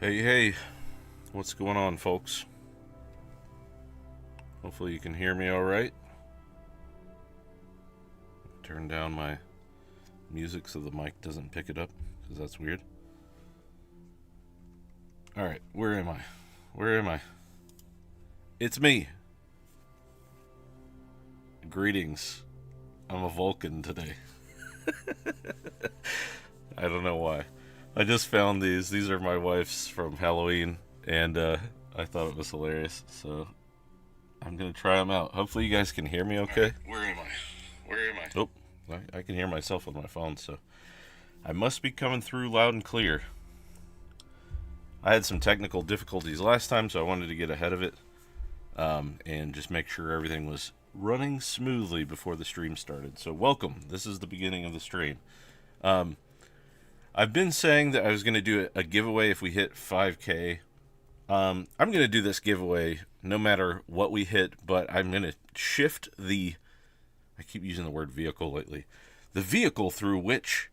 Hey, what's going on, folks? Hopefully you can hear me all right. Turn down my music so the mic doesn't pick it up, because that's weird. All right, where am I? It's me. Greetings. I'm a Vulcan today. I don't know why. I just found these. These are my wife's from Halloween, and I thought it was hilarious, so I'm going to try them out. Hopefully you guys can hear me okay. Right, where am I? Oh, I can hear myself on my phone, so I must be coming through loud and clear. I had some technical difficulties last time, so I wanted to get ahead of it and just make sure everything was running smoothly before the stream started. So welcome. This is the beginning of the stream. I've been saying that I was going to do a giveaway if we hit 5K. I'm going to do this giveaway no matter what we hit, but I'm going to shift I keep using the word vehicle lately, the vehicle through which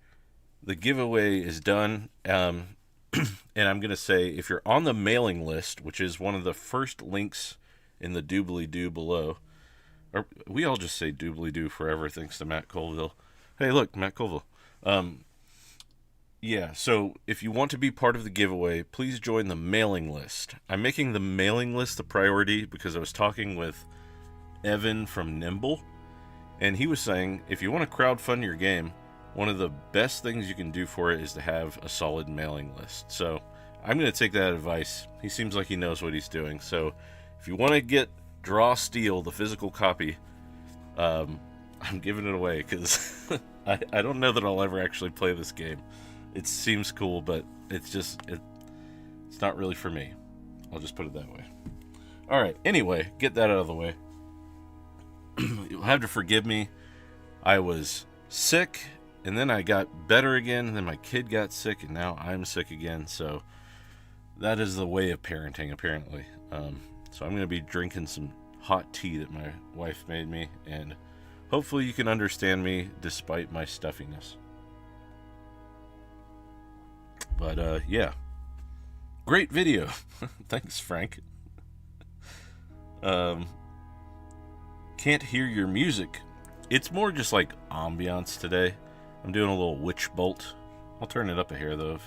the giveaway is done. And I'm going to say, if you're on the mailing list, which is one of the first links in the doobly-doo below, or we all just say doobly-doo forever thanks to Matt Colville. Hey, look, Matt Colville. Yeah, so if you want to be part of the giveaway, please join the mailing list. I'm making the mailing list the priority because I was talking with Evan from Nimble, and he was saying if you want to crowdfund your game, one of the best things you can do for it is to have a solid mailing list. So I'm going to take that advice. He seems like he knows what he's doing. So if you want to get Draw Steel, the physical copy, I'm giving it away because I don't know that I'll ever actually play this game. It seems cool, but it's not really for me. I'll just put it that way. All right. Anyway, get that out of the way. You'll have to forgive me. I was sick, and then I got better again, and then my kid got sick, and now I'm sick again. So that is the way of parenting, apparently. So I'm going to be drinking some hot tea that my wife made me, and hopefully you can understand me despite my stuffiness. But, yeah. Great video. Thanks, Frank. Can't hear your music. It's more just like ambiance today. I'm doing a little witch bolt. I'll turn it up a hair, though.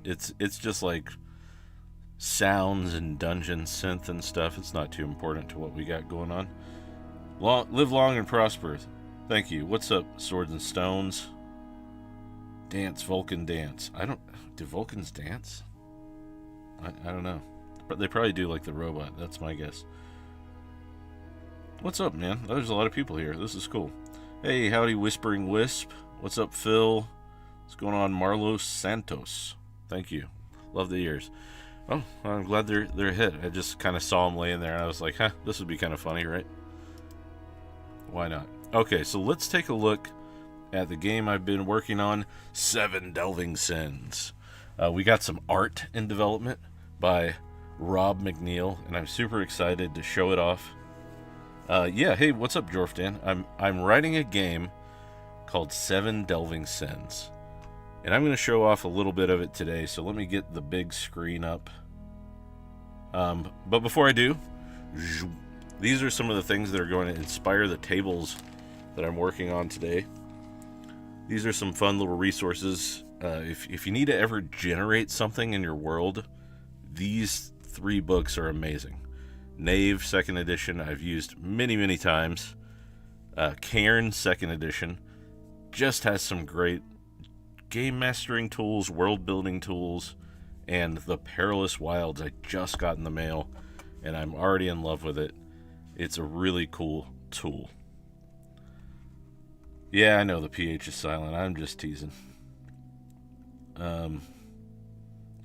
It's just like sounds and dungeon synth and stuff. It's not too important to what we got going on. Live long and prosper. Thank you. What's up, Swords and Stones? Dance, Vulcan dance. Do Vulcans dance? I don't know. But they probably do, like the robot. That's my guess. What's up, man? There's a lot of people here. This is cool. Hey, howdy, Whispering Wisp. What's up, Phil? What's going on, Marlos Santos? Thank you. Love the ears. Oh, I'm glad they're hit. I just kind of saw them laying there, and I was like, this would be kind of funny, right? Why not? Okay, so let's take a look at the game I've been working on, 7 Delving Sins. We got some art in development by Rob McNeil, and I'm super excited to show it off. Yeah, hey, what's up, Jorfdan? I'm writing a game called 7 Delving Sins, and I'm going to show off a little bit of it today, so let me get the big screen up. But before I do, these are some of the things that are going to inspire the tables that I'm working on today. These are some fun little resources. If you need to ever generate something in your world, these 3 books are amazing. Knave, 2nd edition, I've used many, many times. Cairn, 2nd edition, just has some great game mastering tools, world building tools, and the Perilous Wilds I just got in the mail, and I'm already in love with it. It's a really cool tool. Yeah, I know the PH is silent. I'm just teasing.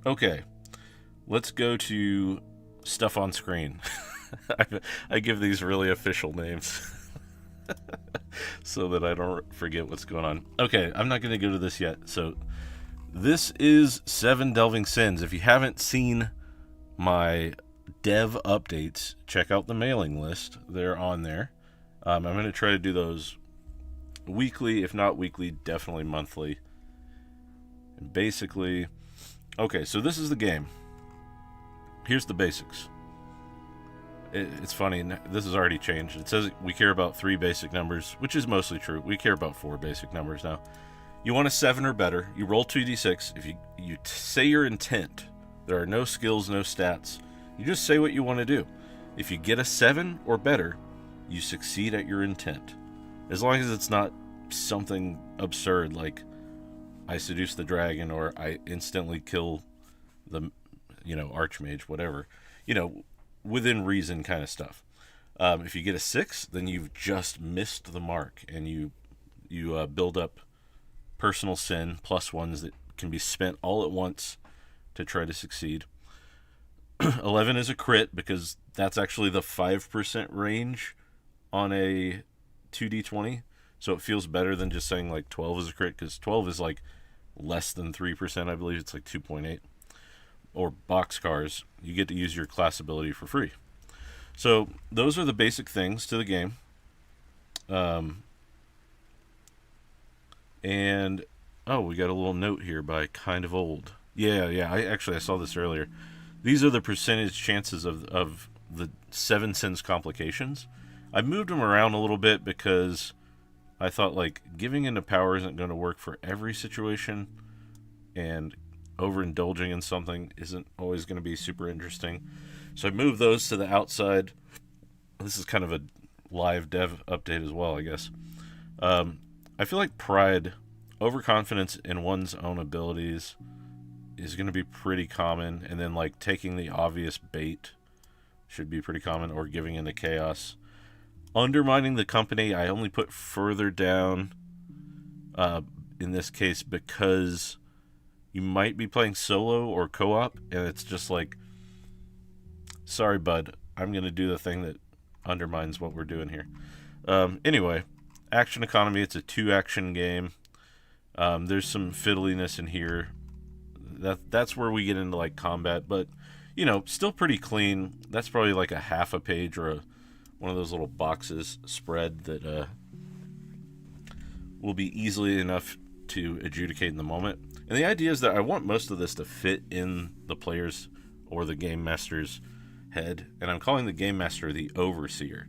Okay. Let's go to stuff on screen. I give these really official names so that I don't forget what's going on. Okay, I'm not going to go to this yet. So this is 7 Delving Sins. If you haven't seen my dev updates, check out the mailing list. They're on there. I'm going to try to do those weekly, if not weekly, definitely monthly. And basically, Okay, so this is the game. Here's the basics. It's funny, this has already changed. It says we care about 3 basic numbers, which is mostly true. We care about 4 basic numbers now. You want a 7 or better, you roll 2d6. If you say your intent, there are no skills, no stats. You just say what you want to do. If you get a 7 or better, you succeed at your intent. As long as it's not something absurd like I seduce the dragon or I instantly kill the, archmage, whatever. Within reason kind of stuff. If you get a 6, then you've just missed the mark, and you build up personal sin plus ones that can be spent all at once to try to succeed. 11 is a crit because that's actually the 5% range on a 2d20, so it feels better than just saying like 12 is a crit, because 12 is like less than 3%, I believe. It's like 2.8. Or boxcars, you get to use your class ability for free. So those are the basic things to the game. And we got a little note here by Kind of Old. Yeah. I saw this earlier. These are the percentage chances of the 7 sins complications. I moved them around a little bit because I thought like giving into power isn't going to work for every situation, and overindulging in something isn't always going to be super interesting. So I moved those to the outside. This is kind of a live dev update as well, I guess. I feel like pride, overconfidence in one's own abilities is going to be pretty common. And then like taking the obvious bait should be pretty common, or giving into chaos. Undermining the company, I only put further down in this case because you might be playing solo or co-op, and it's just like, sorry, bud, I'm going to do the thing that undermines what we're doing here. Anyway, action economy, it's a 2-action game. There's some fiddliness in here. That's where we get into like combat, but, still pretty clean. That's probably like a half a page or one of those little boxes spread that will be easily enough to adjudicate in the moment. And the idea is that I want most of this to fit in the player's or the game master's head. And I'm calling the game master the overseer,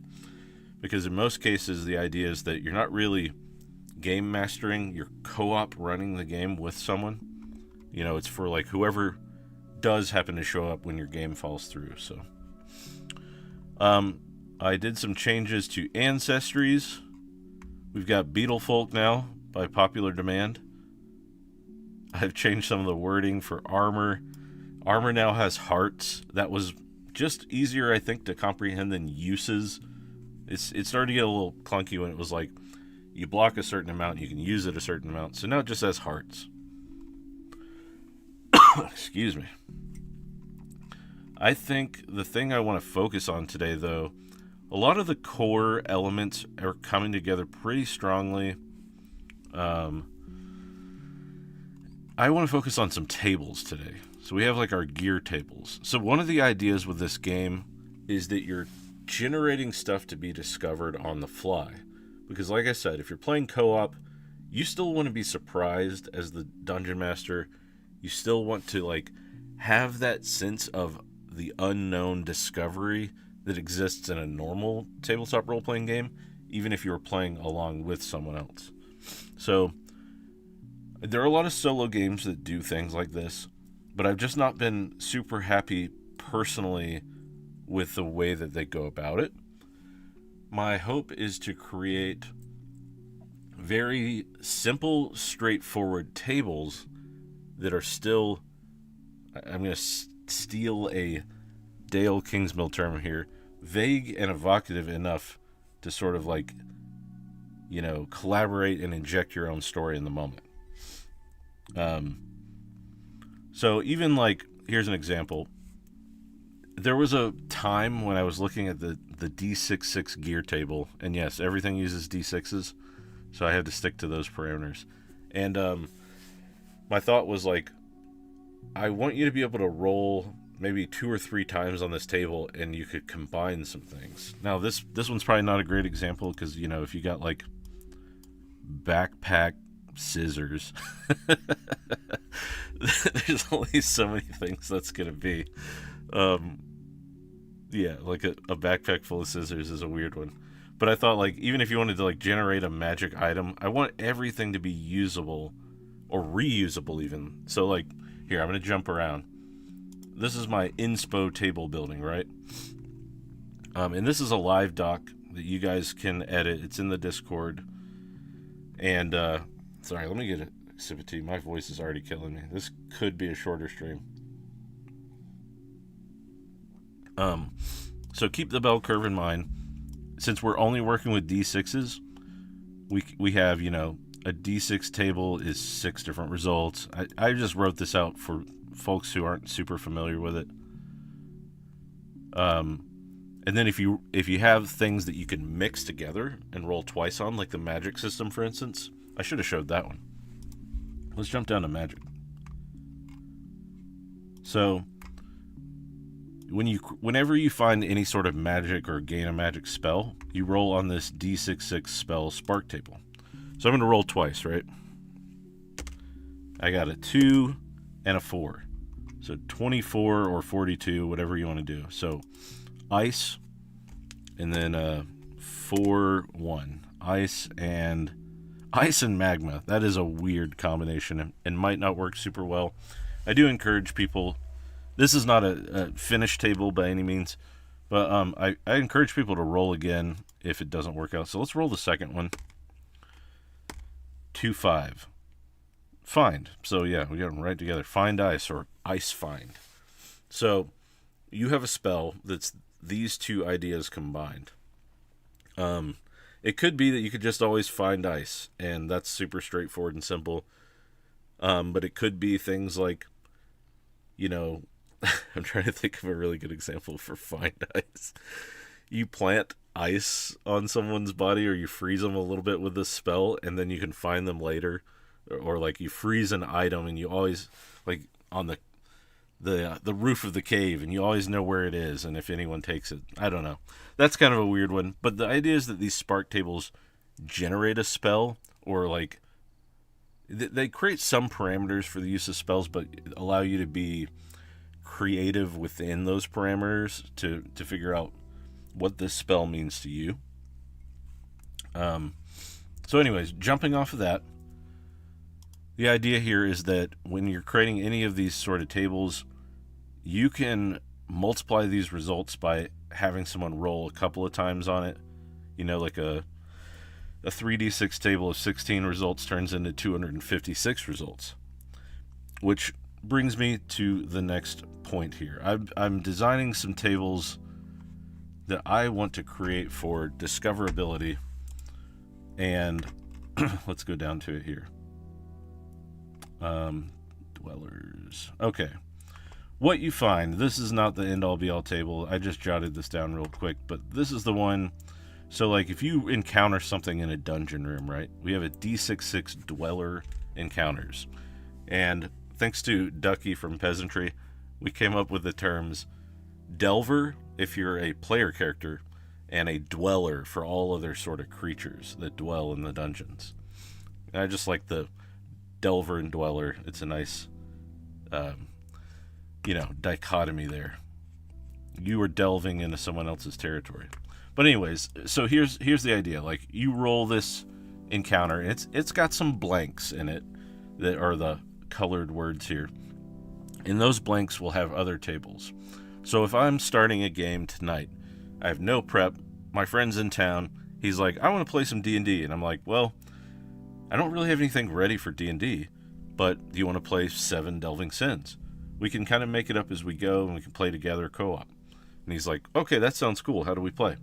because in most cases the idea is that you're not really game mastering, you're co-op running the game with someone. It's for like whoever does happen to show up when your game falls through. So I did some changes to ancestries. We've got Beetle Folk now by popular demand. I've changed some of the wording for armor. Armor now has hearts. That was just easier, I think, to comprehend than uses. It started to get a little clunky when it was like, you block a certain amount, you can use it a certain amount. So now it just has hearts. Excuse me. I think the thing I want to focus on today, though, a lot of the core elements are coming together pretty strongly. I want to focus on some tables today. So we have like our gear tables. So one of the ideas with this game is that you're generating stuff to be discovered on the fly. Because like I said, if you're playing co-op, you still want to be surprised as the dungeon master. You still want to like have that sense of the unknown discovery that exists in a normal tabletop role-playing game, even if you're playing along with someone else. So there are a lot of solo games that do things like this, but I've just not been super happy personally with the way that they go about it. My hope is to create very simple, straightforward tables that are still, I'm going to steal a Dale Kingsmill term here, vague and evocative enough to sort of like, collaborate and inject your own story in the moment. So even like, here's an example. There was a time when I was looking at the D66 gear table, and yes, everything uses D6s, so I had to stick to those parameters. And my thought was like, I want you to be able to roll maybe 2 or 3 times on this table, and you could combine some things. Now, this one's probably not a great example, because, if you got like backpack scissors, there's only so many things that's gonna be. Yeah, like a backpack full of scissors is a weird one. But I thought, like, even if you wanted to like generate a magic item, I want everything to be usable or reusable even. So like, here, I'm gonna jump around. This is my inspo table building, right? And this is a live doc that you guys can edit. It's in the Discord. And sorry, let me get a sip of tea. My voice is already killing me. This could be a shorter stream. So keep the bell curve in mind. Since we're only working with D6s, we have, you know, a D6 table is 6 different results. I just wrote this out for folks who aren't super familiar with it. And then if you have things that you can mix together and roll twice on, like the magic system, for instance, I should have showed that one. Let's jump down to magic. So whenever you find any sort of magic or gain a magic spell, you roll on this D66 spell spark table. So I'm going to roll twice, right? I got a 2 and a 4. So 24 or 42, whatever you want to do. So ice, and then 4-1. Ice and magma. That is a weird combination and might not work super well. I do encourage people. This is not a finished table by any means, but I encourage people to roll again if it doesn't work out. So let's roll the second one. 2-5. Find. So yeah, we got them right together. Find ice, or ice find. So you have a spell that's these two ideas combined. It could be that you could just always find ice, and that's super straightforward and simple. But it could be things like, you know, I'm trying to think of a really good example for find ice. You plant ice on someone's body, or you freeze them a little bit with this spell, and then you can find them later. Or like you freeze an item, and you always, like on the roof of the cave, and you always know where it is, and if anyone takes it. I don't know. That's kind of a weird one. But the idea is that these spark tables generate a spell, or like they create some parameters for the use of spells, but allow you to be creative within those parameters to figure out what this spell means to you. So anyways, jumping off of that, the idea here is that when you're creating any of these sort of tables, you can multiply these results by having someone roll a couple of times on it. You know, like a 3d6 table of 16 results turns into 256 results. Which brings me to the next point here. I'm designing some tables that I want to create for discoverability. And let's go down to it here. Dwellers. Okay. What you find, this is not the end all be all table. I just jotted this down real quick, but this is the one. So like if you encounter something in a dungeon room, right? We have a D66 dweller encounters. And thanks to Ducky from Peasantry, we came up with the terms delver if you're a player character, and a dweller for all other sort of creatures that dwell in the dungeons. And I just like the delver and dweller. It's a nice dichotomy there. You are delving into someone else's territory. But anyways, so here's the idea. Like, you roll this encounter, it's got some blanks in it that are the colored words here, and those blanks will have other tables. So if I'm starting a game tonight, I have no prep, my friend's in town, he's like, I want to play some D&D, and I'm like, well, I don't really have anything ready for D&D, but do you want to play 7 Delving Sins? We can kind of make it up as we go, and we can play together co-op. And he's like, okay, that sounds cool. How do we play?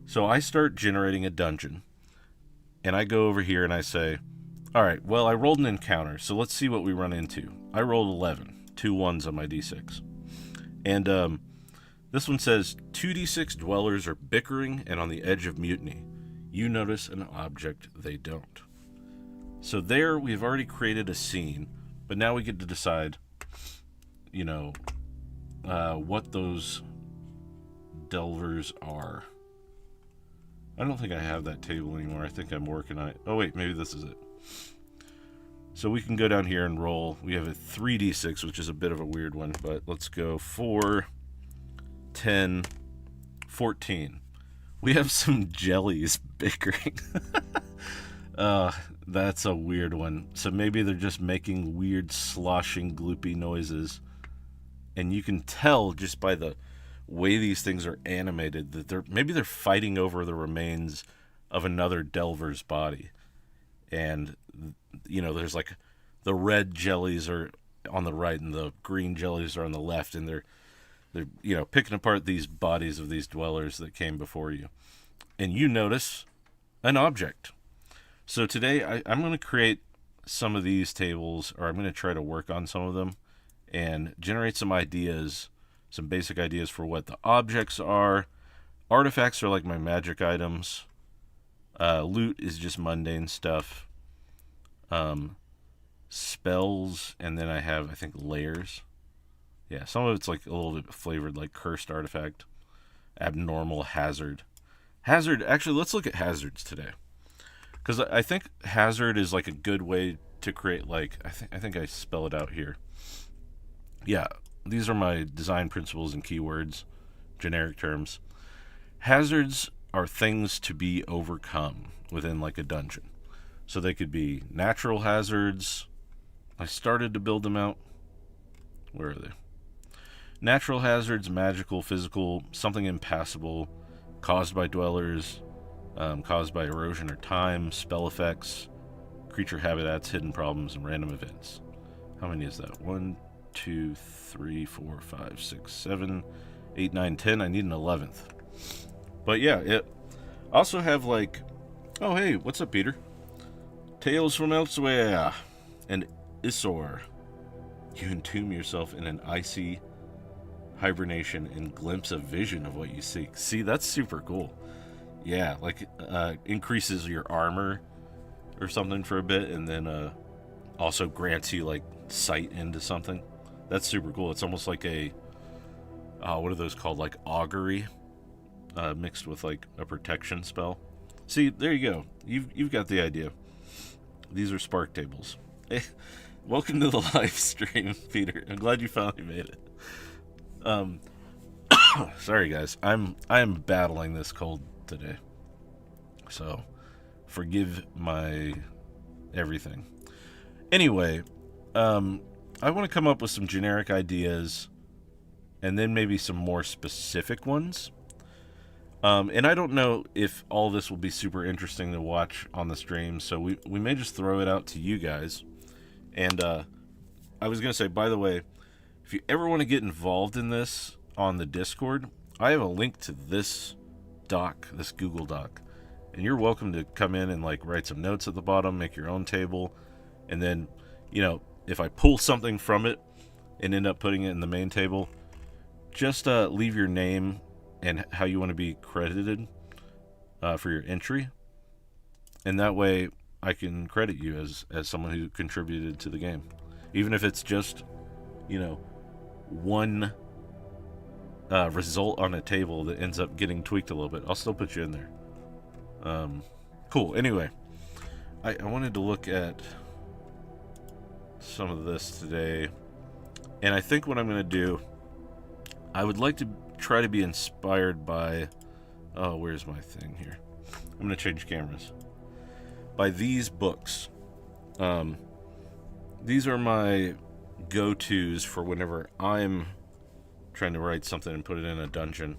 So I start generating a dungeon, and I go over here and I say, all right, well, I rolled an encounter, so let's see what we run into. I rolled 11, 2 1s on my D6. And this one says, 2d6 dwellers are bickering and on the edge of mutiny. You notice an object they don't. So there we've already created a scene, but now we get to decide, what those delvers are. I don't think I have that table anymore. I think I'm working on it. Oh wait, maybe this is it. So we can go down here and roll. We have a 3d6, which is a bit of a weird one, but let's go 4, 10, 14. We have some jellies bickering. That's a weird one. So maybe they're just making weird sloshing, gloopy noises. And you can tell just by the way these things are animated that they're fighting over the remains of another Delver's body. And there's like the red jellies are on the right and the green jellies are on the left, and they're picking apart these bodies of these dwellers that came before you. And you notice an object. So today I'm going to create some of these tables, or I'm going to try to work on some of them and generate some ideas, some basic ideas for what the objects are. Artifacts are like my magic items. Loot is just mundane stuff. Spells, and then I have, I think, layers. Yeah, some of it's like a little bit flavored, like cursed artifact, abnormal, hazard. Actually, let's look at hazards today, because I think hazard is like a good way to create, like, I think I spell it out here. Yeah, these are my design principles and keywords, generic terms. Hazards are things to be overcome within like a dungeon. So they could be natural hazards. I started to build them out. Where are they? Natural hazards, magical, physical, something impassable, caused by dwellers, caused by erosion or time, spell effects, creature habitats, hidden problems, and random events. How many is that? 1, 2, 3, 4, 5, 6, 7, 8, 9, 10. I need an 11th. But yeah, it also have like, oh hey, what's up, Peter? Tales from Elsewhere and Isor. You entomb yourself in an icy hibernation and glimpse a vision of what you seek. See, that's super cool. Yeah, like increases your armor or something for a bit, and then also grants you like sight into something. That's super cool. It's almost like a what are those called? Like augury, mixed with like a protection spell. See, there you go. You've got the idea. These are spark tables. Hey, welcome to the live stream, Peter. I'm glad you finally made it. Sorry guys, I'm battling this cold today, so forgive my everything. Anyway, I want to come up with some generic ideas and then maybe some more specific ones. And I don't know if all this will be super interesting to watch on the stream, so we may just throw it out to you guys. And I was going to say, by the way, if you ever want to get involved in this on the Discord, I have a link to this doc, this Google Doc. And you're welcome to come in and like write some notes at the bottom, make your own table. And then, if I pull something from it and end up putting it in the main table, just leave your name and how you want to be credited for your entry. And that way I can credit you as someone who contributed to the game. Even if it's just, one result on a table that ends up getting tweaked a little bit, I'll still put you in there. Cool. Anyway, I wanted to look at some of this today. And I think what I'm going to do, I would like to try to be inspired by, where's my thing here? I'm going to change cameras. By these books. These are my go-tos for whenever I'm trying to write something and put it in a dungeon.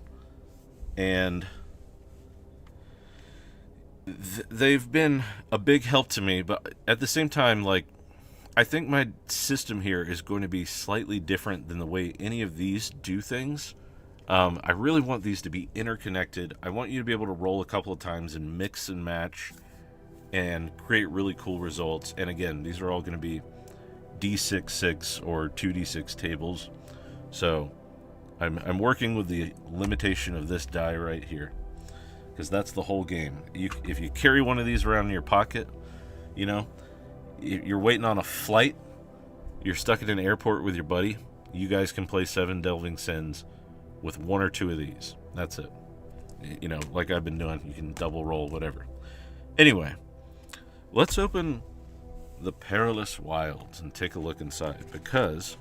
And they've been a big help to me, but at the same time, like, I think my system here is going to be slightly different than the way any of these do things. I really want these to be interconnected. I want you to be able to roll a couple of times and mix and match and create really cool results. And again, these are all going to be D6 or 2D6 tables. So I'm working with the limitation of this die right here, because that's the whole game. If you carry one of these around in your pocket, you're waiting on a flight, you're stuck at an airport with your buddy, you guys can play 7 Delving Sins with 1 or 2 of these. That's it. Like I've been doing, you can double roll, whatever. Anyway, let's open the Perilous Wilds and take a look inside, because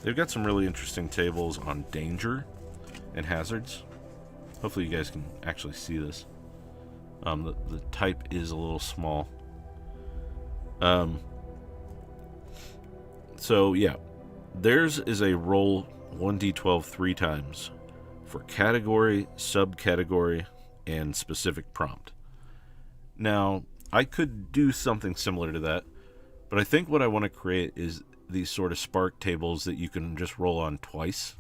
they've got some really interesting tables on danger and hazards. Hopefully you guys can actually see this. The type is a little small. So yeah, theirs is a roll 1d12 3 times for category, subcategory, and specific prompt. Now, I could do something similar to that, but I think what I want to create is these sort of spark tables that you can just roll on twice.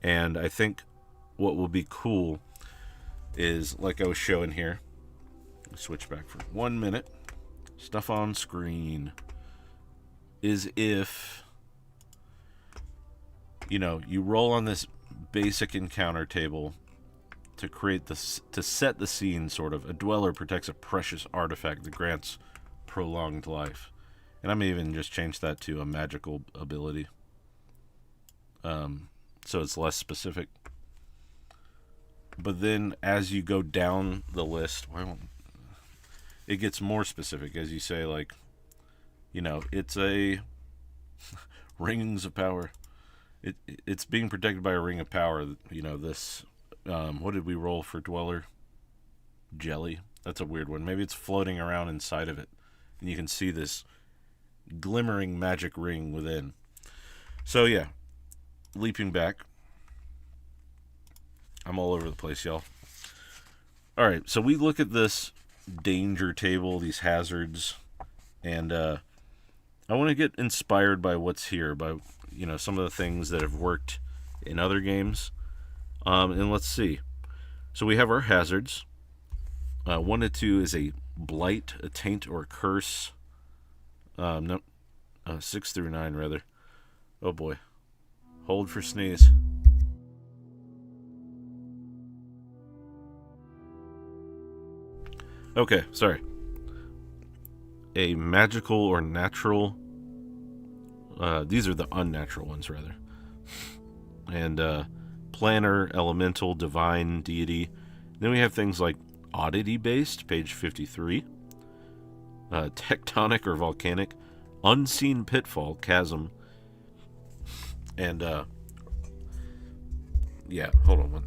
And I think what will be cool is, like I was showing here, switch back for 1 minute, stuff on screen, is if, you know, you roll on this basic encounter table to create this, to set the scene, sort of. A dweller protects a precious artifact that grants prolonged life. And I may even just change that to a magical ability. So it's less specific. But then as you go down the list, well, it gets more specific as you say, like, you know, it's a rings of power. It's being protected by a ring of power. You know, this, what did we roll for dweller? Jelly. That's a weird one. Maybe it's floating around inside of it, and you can see this glimmering magic ring within. So yeah, leaping back. I'm all over the place, y'all. Alright, so we look at this danger table, these hazards, and I want to get inspired by what's here, by, you know, some of the things that have worked in other games. And let's see. So we have our hazards. 1 to 2 is a blight, a taint, or a curse. No, 6 through 9, rather. Oh boy. Hold for sneeze. Okay, sorry. A magical or natural. These are the unnatural ones, rather. And planner, elemental, divine, deity. Then we have things like oddity-based, page 53. Tectonic or volcanic. Unseen pitfall, chasm. And, yeah, hold on one.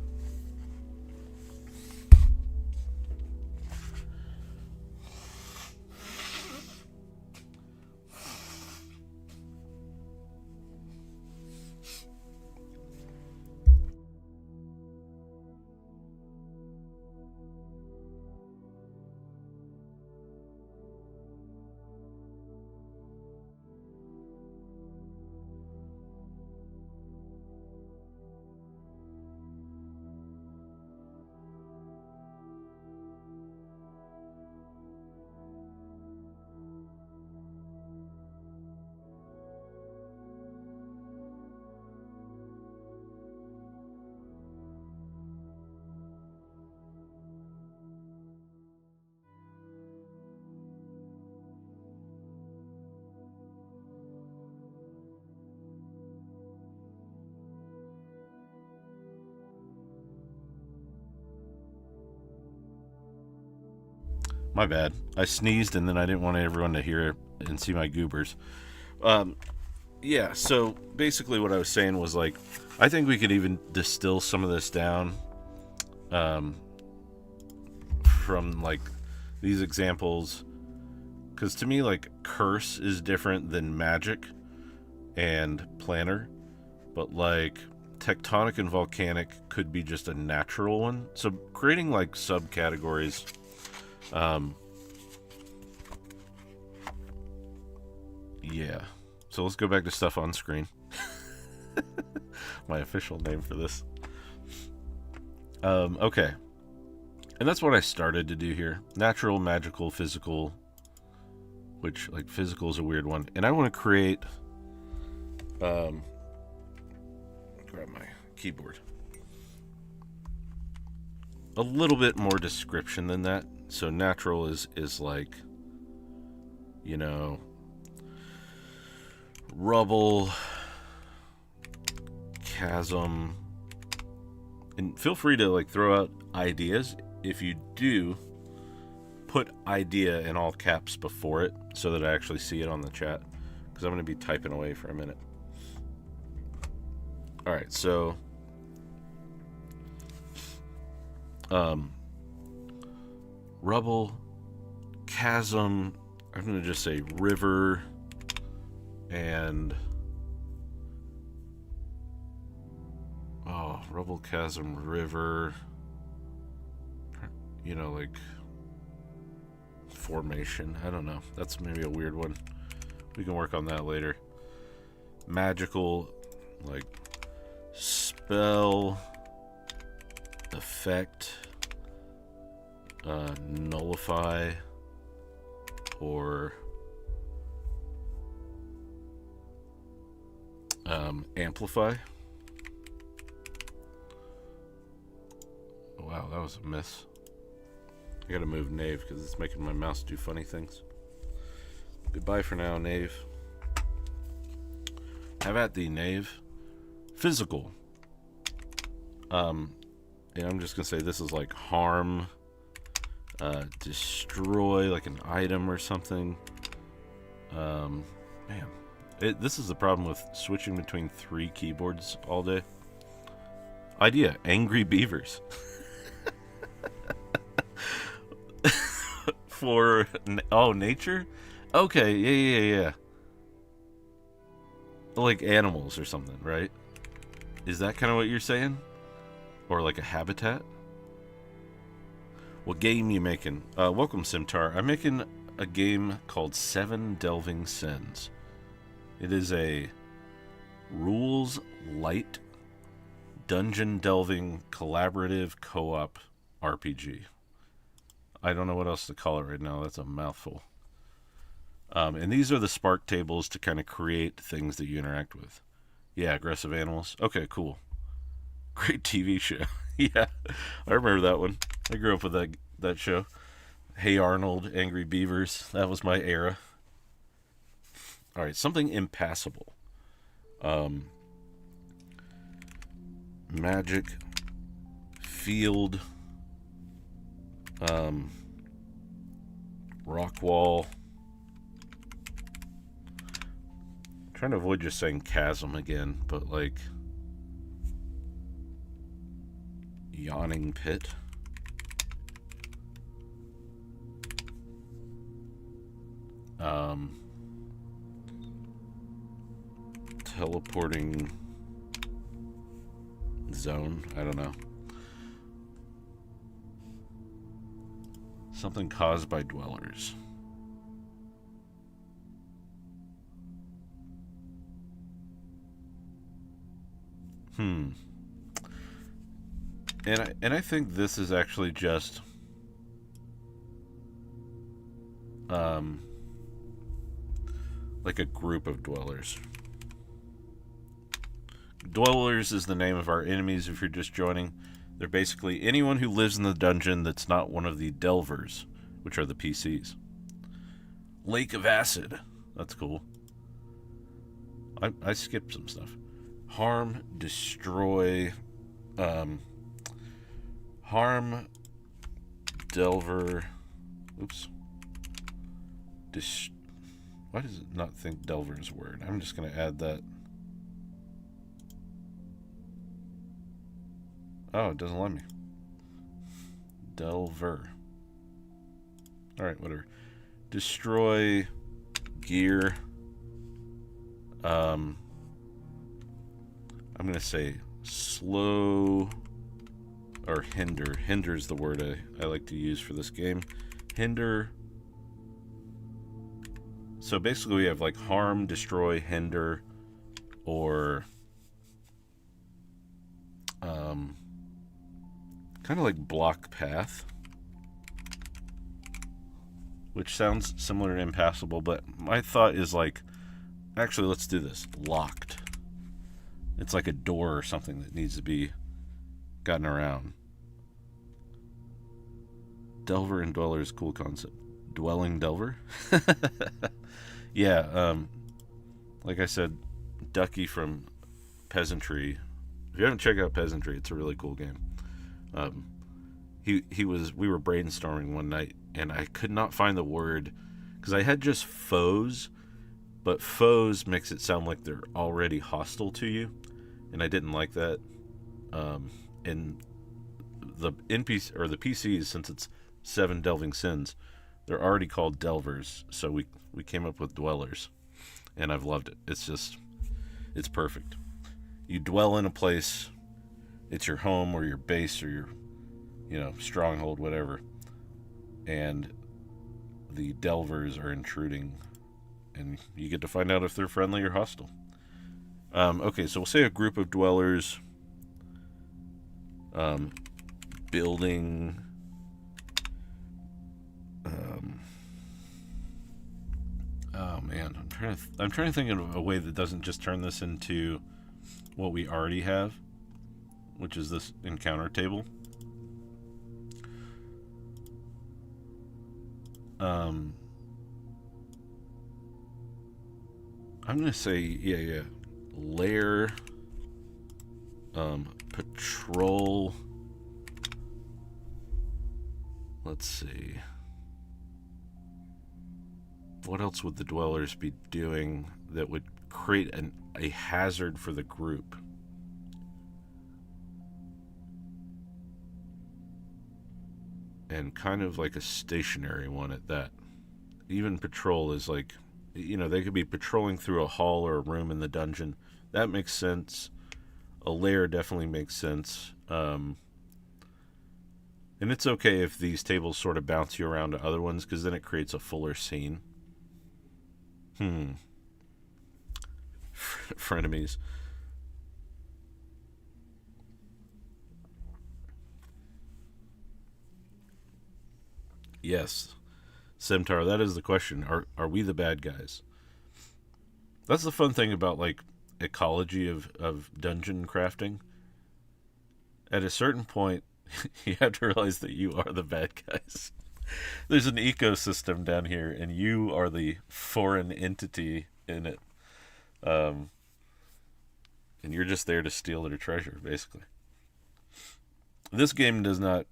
My bad. I sneezed and then I didn't want everyone to hear it and see my goobers. Yeah, so basically what I was saying was, like, I think we could even distill some of this down from, like, these examples. Because to me, like, curse is different than magic and planner. But, like, tectonic and volcanic could be just a natural one. So creating, like, subcategories. Yeah. So let's go back to stuff on screen. My official name for this. Okay. And that's what I started to do here. Natural, magical, physical. Which, like, physical is a weird one. And I want to create... grab my keyboard. A little bit more description than that. So natural is like, you know, rubble, chasm, and feel free to, like, throw out ideas. If you do, put idea in all caps before it so that I actually see it on the chat, because I'm going to be typing away for a minute. All right, so rubble, chasm, I'm going to just say river, and rubble, chasm, river, you know, like formation. I don't know. That's maybe a weird one. We can work on that later. Magical, like spell, effect, nullify, or amplify. Wow, that was a miss. I gotta move Knave because it's making my mouse do funny things. Goodbye for now, Knave. Have at thee, Knave. Physical. And I'm just gonna say this is like harm, destroy, like an item or something. Man, this is the problem with switching between 3 keyboards all day. Idea: angry beavers. For nature? Okay, yeah. Like animals or something, right? Is that kind of what you're saying? Or like a habitat? What game you making? Welcome, Simtar. I'm making a game called 7 Delving Sins. It is a rules light dungeon delving collaborative co-op RPG. I don't know what else to call it right now. That's a mouthful. And these are the spark tables to kind of create things that you interact with. Yeah, aggressive animals. Okay, cool. Great TV show. Yeah, I remember that one. I grew up with that show. Hey Arnold, Angry Beavers. That was my era. All right, something impassable. Magic. Field. Rock wall. I'm trying to avoid just saying chasm again, but like yawning pit. Teleporting zone. I don't know. Something caused by dwellers. And I think this is actually just like a group of dwellers. Dwellers is the name of our enemies if you're just joining. They're basically anyone who lives in the dungeon that's not one of the delvers, which are the PCs. Lake of Acid. That's cool. I skipped some stuff. Harm, destroy, harm, delver. Oops. Why does it not think delver is a word? I'm just going to add that. Oh, it doesn't let me. Delver. Alright, whatever. Destroy gear. I'm going to say slow or hinder. Hinder is the word I like to use for this game. Hinder. So basically we have like harm, destroy, hinder, or kind of like block path, which sounds similar to impassable, but my thought is like, actually let's do this. Locked. It's like a door or something that needs to be gotten around. Delver and Dweller is a cool concept. Dwelling Delver? Yeah, like I said, Ducky from Peasantry. If you haven't checked out Peasantry, it's a really cool game. We were brainstorming one night and I could not find the word, because I had just foes, but foes makes it sound like they're already hostile to you, and I didn't like that. And the NPC or the PCs, since it's 7 delving sins, they're already called delvers, so we came up with dwellers, and I've loved it. It's perfect. You dwell in a place, it's your home or your base or your, stronghold, whatever, and the delvers are intruding, and you get to find out if they're friendly or hostile. Okay, so we'll say a group of dwellers building oh man, I'm trying to think of a way that doesn't just turn this into what we already have, which is this encounter table. I'm gonna say yeah. Lair, patrol. Let's see. What else would the dwellers be doing that would create a hazard for the group? And kind of like a stationary one at that. Even patrol is like, they could be patrolling through a hall or a room in the dungeon. That makes sense. A lair definitely makes sense. And it's okay if these tables sort of bounce you around to other ones, because then it creates a fuller scene. Frenemies. Yes. Simtar, that is the question. Are we the bad guys? That's the fun thing about, like, ecology of dungeon crafting. At a certain point, you have to realize that you are the bad guys. There's an ecosystem down here, and you are the foreign entity in it. And you're just there to steal their treasure, basically. This game does not...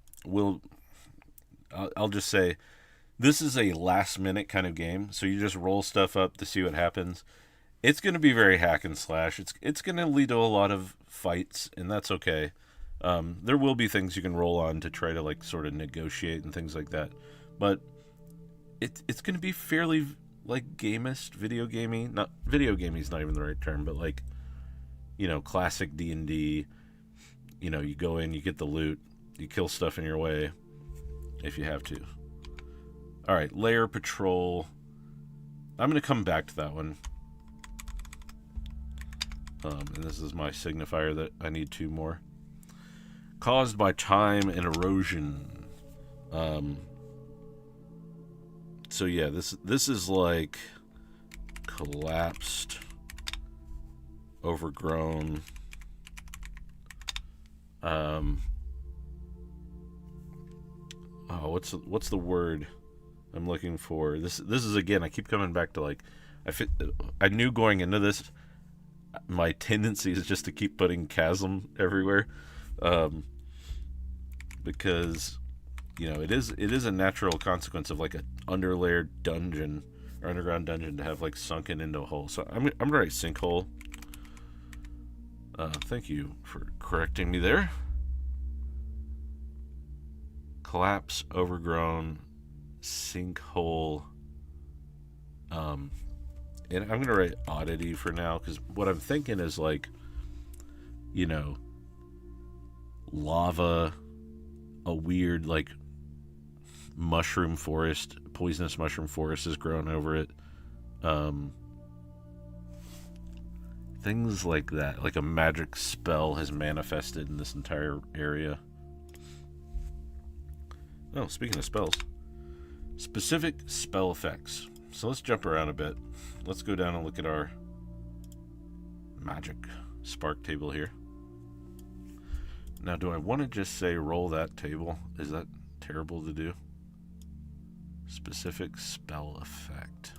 I'll just say, this is a last-minute kind of game, so you just roll stuff up to see what happens. It's going to be very hack and slash. It's going to lead to a lot of fights, and that's okay. There will be things you can roll on to try to, like, sort of negotiate and things like that. But it's going to be fairly, like, gamist, video gamey. Not video gamey is not even the right term, but, like, classic D&D. You go in, you get the loot, you kill stuff in your way if you have to. All right, lair patrol. I'm going to come back to that one. And this is my signifier that I need 2 more. Caused by time and erosion. So yeah, this is like collapsed, overgrown. What's the word I'm looking for? This is, again, I keep coming back to, like, I knew going into this, my tendency is just to keep putting chasm everywhere, because it is a natural consequence of, like, an underlayered dungeon or underground dungeon to have, like, sunken into a hole. So I'm gonna write sinkhole. Thank you for correcting me there. Collapse, overgrown, sinkhole. And I'm going to write oddity for now, because what I'm thinking is, like, lava, a weird, like, mushroom forest, poisonous mushroom forest has grown over it. Things like that. Like a magic spell has manifested in this entire area. Oh, speaking of spells. Specific spell effects. So let's jump around a bit. Let's go down and look at our magic spark table here. Now, do I want to just say roll that table? Is that terrible to do? Specific spell effect.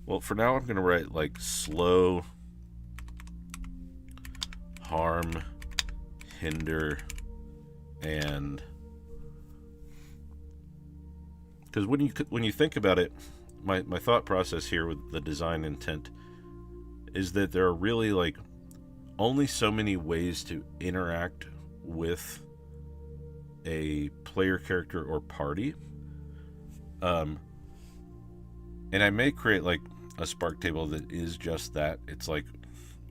Well, for now I'm going to write, like, slow, harm, hinder, and Because when you think about it, my thought process here with the design intent is that there are really like only so many ways to interact with a player character or party. And I may create like a spark table that is just that. It's like,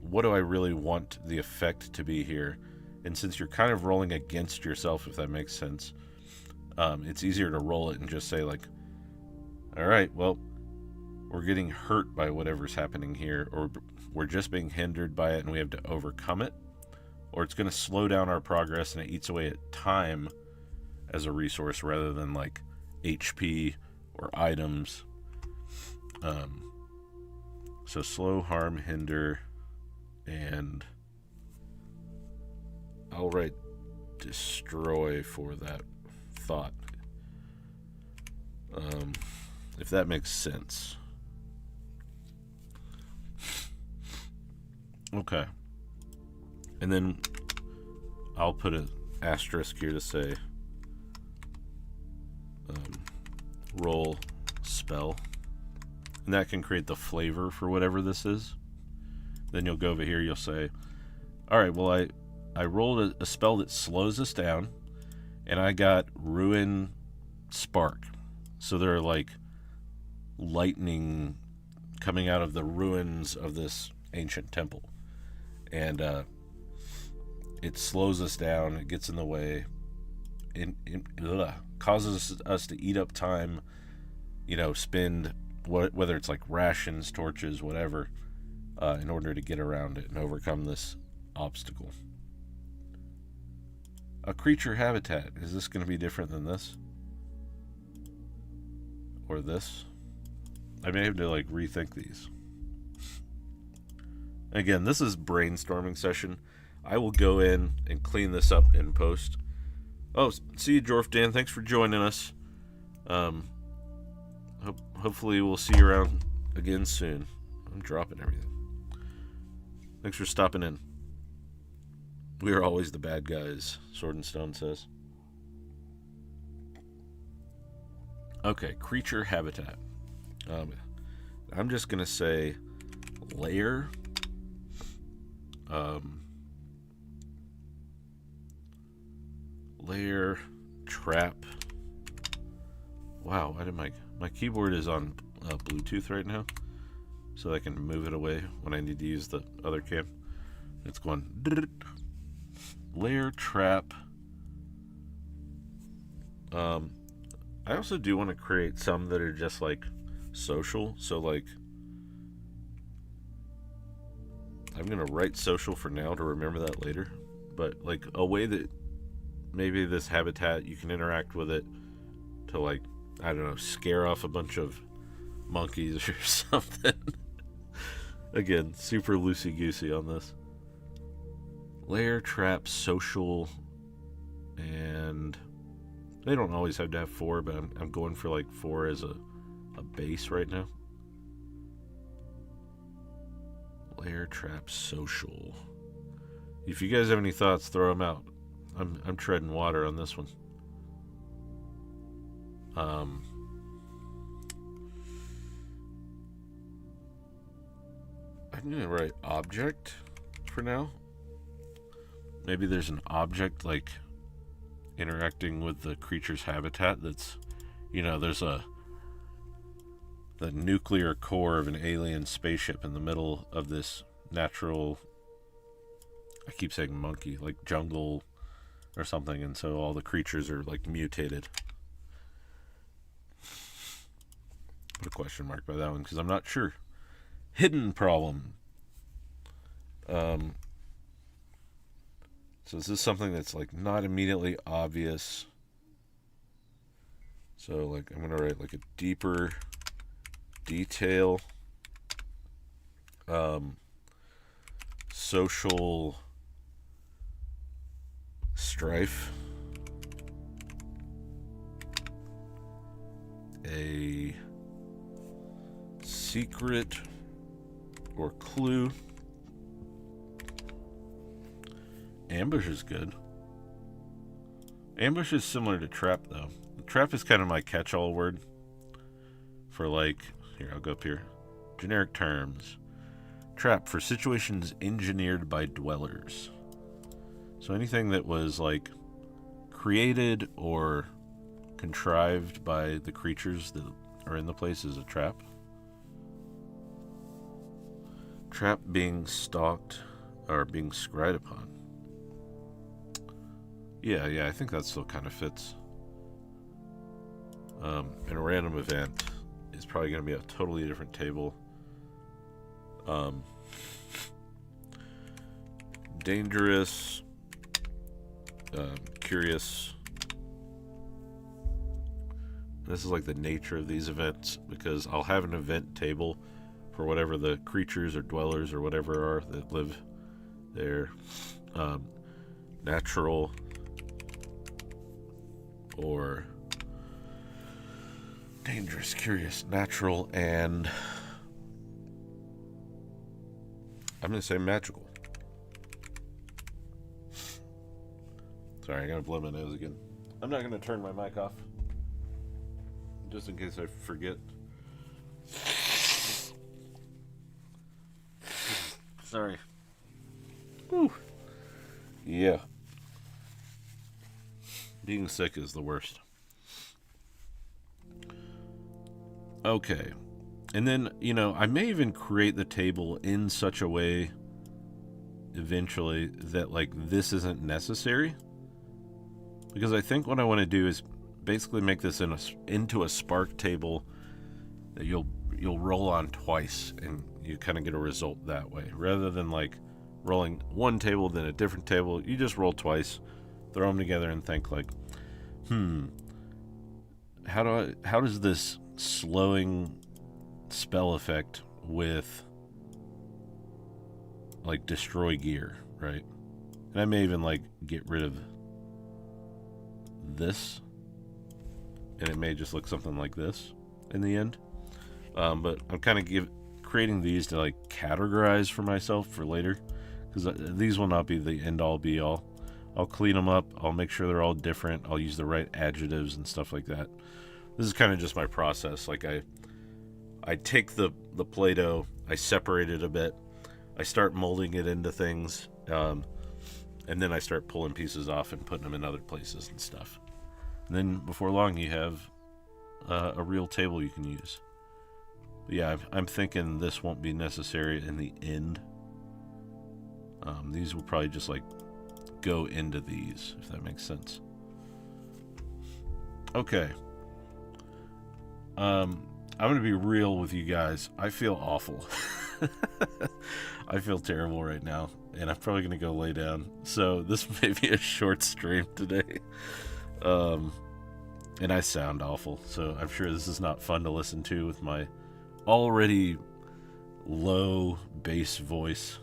what do I really want the effect to be here? And since you're kind of rolling against yourself, if that makes sense, it's easier to roll it and just say like, all right, well, we're getting hurt by whatever's happening here, or we're just being hindered by it and we have to overcome it, or it's going to slow down our progress and it eats away at time as a resource rather than like HP or items. So slow, harm, hinder, and I'll write destroy for that thought. If that makes sense. Okay. And then I'll put an asterisk here to say roll spell. And that can create the flavor for whatever this is. Then you'll go over here, you'll say, alright, well I rolled a spell that slows us down, and I got Ruin Spark. So there are like lightning coming out of the ruins of this ancient temple. And it slows us down, it gets in the way, it causes us to eat up time, spend whether it's like rations, torches, whatever, in order to get around it and overcome this obstacle. A creature habitat. Is this going to be different than this? Or this? I may have to like rethink these. Again, this is brainstorming session. I will go in and clean this up in post. Oh, see you, Jorf Dan. Thanks for joining us. Hopefully we'll see you around again soon. I'm dropping everything. Thanks for stopping in. We are always the bad guys, Sword and Stone says. Okay, creature habitat. I'm just going to say lair. Lair, trap. Wow, my keyboard is on Bluetooth right now, so I can move it away when I need to use the other cam. It's going lair, trap. I also do want to create some that are just like social, so like I'm gonna write social for now to remember that later, but like a way that maybe this habitat you can interact with it to like, I don't know, scare off a bunch of monkeys or something. Again, super loosey-goosey on this. Lair, trap, social, and they don't always have to have 4, but I'm going for like 4 as a base right now. Lair, trap, social. If you guys have any thoughts, throw them out. I'm treading water on this one. I'm gonna write object for now. Maybe there's an object like interacting with the creature's habitat that's, there's the nuclear core of an alien spaceship in the middle of this natural, I keep saying monkey, like jungle or something, and so all the creatures are like mutated. Put a question mark by that one because I'm not sure. Hidden problem. So is this something that's like not immediately obvious? So like I'm gonna write like a deeper detail. Social strife. A secret or clue. Ambush is good. Ambush is similar to trap, though. Trap is kind of my catch-all word. for like, here, I'll go up here. Generic terms. Trap for situations engineered by dwellers. So anything that was like created or contrived by the creatures that are in the place is a trap. Trap being stalked or being scried upon. Yeah, I think that still kind of fits. And a random event is probably going to be a totally different table. Dangerous, curious. This is like the nature of these events, because I'll have an event table for whatever the creatures or dwellers or whatever are that live there. Natural or dangerous, curious, natural, and I'm going to say magical. Sorry, I got to blow my nose again. I'm not going to turn my mic off, just in case I forget. Sorry. Whew. Yeah. Being sick is the worst. Okay. And then, I may even create the table in such a way eventually that, like, this isn't necessary. Because I think what I want to do is basically make this into a spark table that you'll roll on twice, and you kind of get a result that way. Rather than, like, rolling one table, then a different table, you just roll twice, throw them together, and think, like, how does this slowing spell effect with, like, destroy gear, right? And I may even, like, get rid of this, and it may just look something like this in the end. But I'm kind of creating these to, like, categorize for myself for later, because these will not be the end-all be-all. I'll clean them up, I'll make sure they're all different, I'll use the right adjectives and stuff like that. This is kind of just my process. Like, I take the Play-Doh, I separate it a bit, I start molding it into things, and then I start pulling pieces off and putting them in other places and stuff. And then before long, you have a real table you can use. But yeah, I'm thinking this won't be necessary in the end. These will probably just, like, go into these, if that makes sense. Okay. I'm going to be real with you guys. I feel awful. I feel terrible right now, and I'm probably going to go lay down. So this may be a short stream today. And I sound awful, so I'm sure this is not fun to listen to with my already low bass voice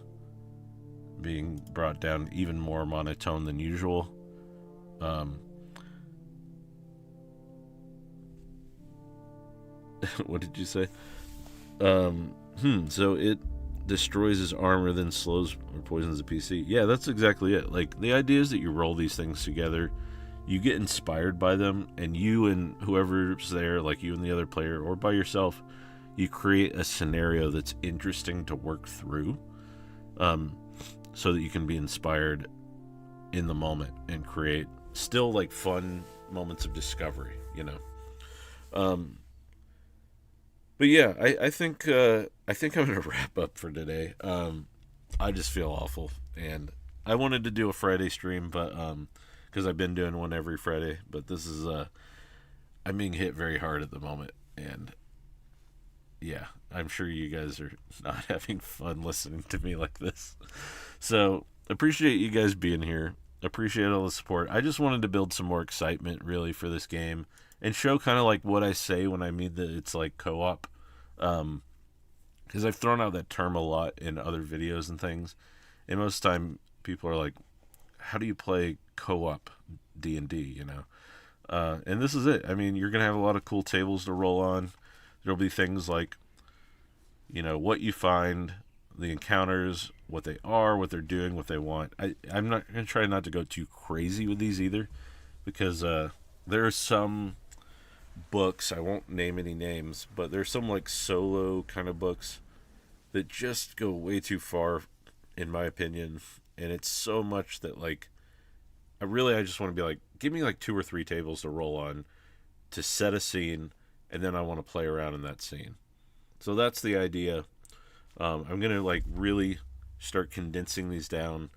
being brought down even more monotone than usual. What did you say? So it destroys his armor, then slows or poisons the PC. Yeah, that's exactly it. Like, the idea is that you roll these things together, you get inspired by them, and you and whoever's there, like you and the other player, or by yourself, you create a scenario that's interesting to work through, so that you can be inspired in the moment and create still, like, fun moments of discovery, But yeah, I think I'm gonna wrap up for today. I just feel awful, and I wanted to do a Friday stream, but because I've been doing one every Friday, but this is I'm being hit very hard at the moment, and yeah, I'm sure you guys are not having fun listening to me like this. So appreciate you guys being here. Appreciate all the support. I just wanted to build some more excitement, really, for this game, and show kind of like what I say when I mean that it's like co-op, because I've thrown out that term a lot in other videos and things, and most of the time people are like, how do you play co-op D&D, and this is it. I mean, you're gonna have a lot of cool tables to roll on. There'll be things like, what you find, the encounters, what they are, what they're doing, what they want. I'm not gonna try not to go too crazy with these either, because there are some books. I won't name any names, but there's some like solo kind of books that just go way too far, in my opinion. And it's so much that like I just want to be like, give me like 2 or 3 tables to roll on to set a scene, and then I want to play around in that scene. So that's the idea. I'm gonna like really start condensing these down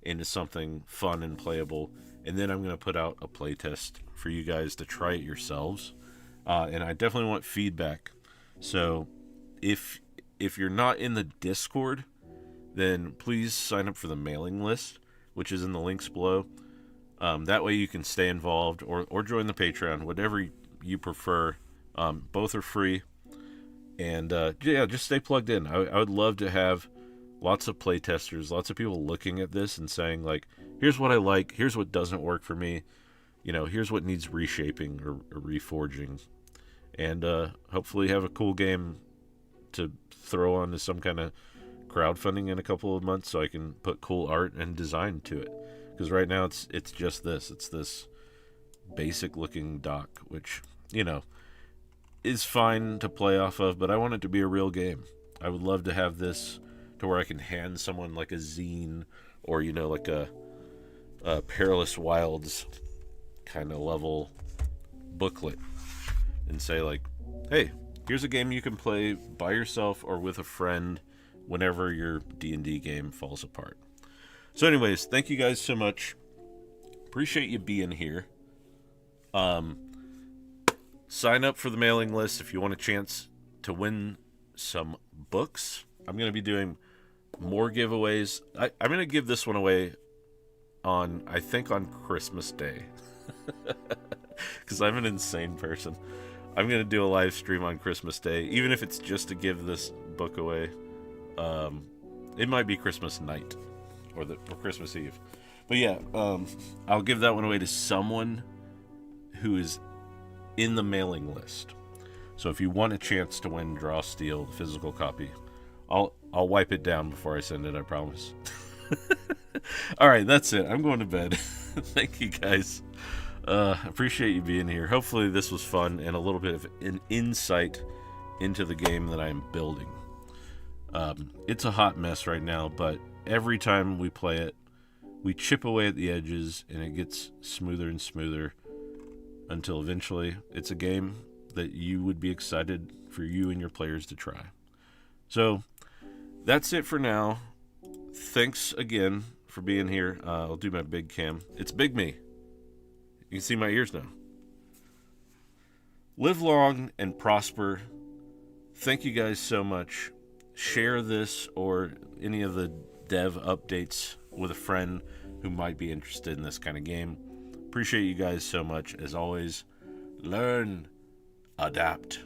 into something fun and playable, and then I'm gonna put out a playtest for you guys to try it yourselves. And I definitely want feedback. So if you're not in the Discord, then please sign up for the mailing list, which is in the links below. That way you can stay involved, or join the Patreon, whatever you prefer. Both are free. And yeah, just stay plugged in. I would love to have lots of playtesters, lots of people looking at this and saying, like, here's what I like, here's what doesn't work for me, here's what needs reshaping or reforging. And hopefully have a cool game to throw onto some kind of crowdfunding in a couple of months so I can put cool art and design to it. Because right now it's just this. It's this basic looking dock, which, is fine to play off of, but I want it to be a real game. I would love to have this to where I can hand someone like a zine or, like a Perilous Wilds kind of level booklet and say like, hey, here's a game you can play by yourself or with a friend whenever your D&D game falls apart. So anyways, thank you guys so much. Appreciate you being here. Sign up for the mailing list if you want a chance to win some books. I'm going to be doing more giveaways. I'm going to give this one away on Christmas Day. Because I'm an insane person. I'm going to do a live stream on Christmas Day, even if it's just to give this book away. It might be Christmas night or Christmas Eve. But yeah, I'll give that one away to someone who is in the mailing list. So if you want a chance to win Draw Steel, the physical copy, I'll wipe it down before I send it, I promise. All right, that's it. I'm going to bed. Thank you guys. Appreciate you being here. Hopefully this was fun and a little bit of an insight into the game that I'm building. It's a hot mess right now, but every time we play it, we chip away at the edges and it gets smoother and smoother until eventually it's a game that you would be excited for you and your players to try. So that's it for now. Thanks again for being here. I'll do my big cam. It's Big Me. You can see my ears now. Live long and prosper. Thank you guys so much. Share this or any of the dev updates with a friend who might be interested in this kind of game. Appreciate you guys so much. As always, learn, adapt,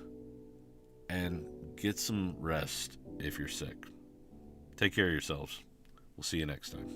and get some rest if you're sick. Take care of yourselves. We'll see you next time.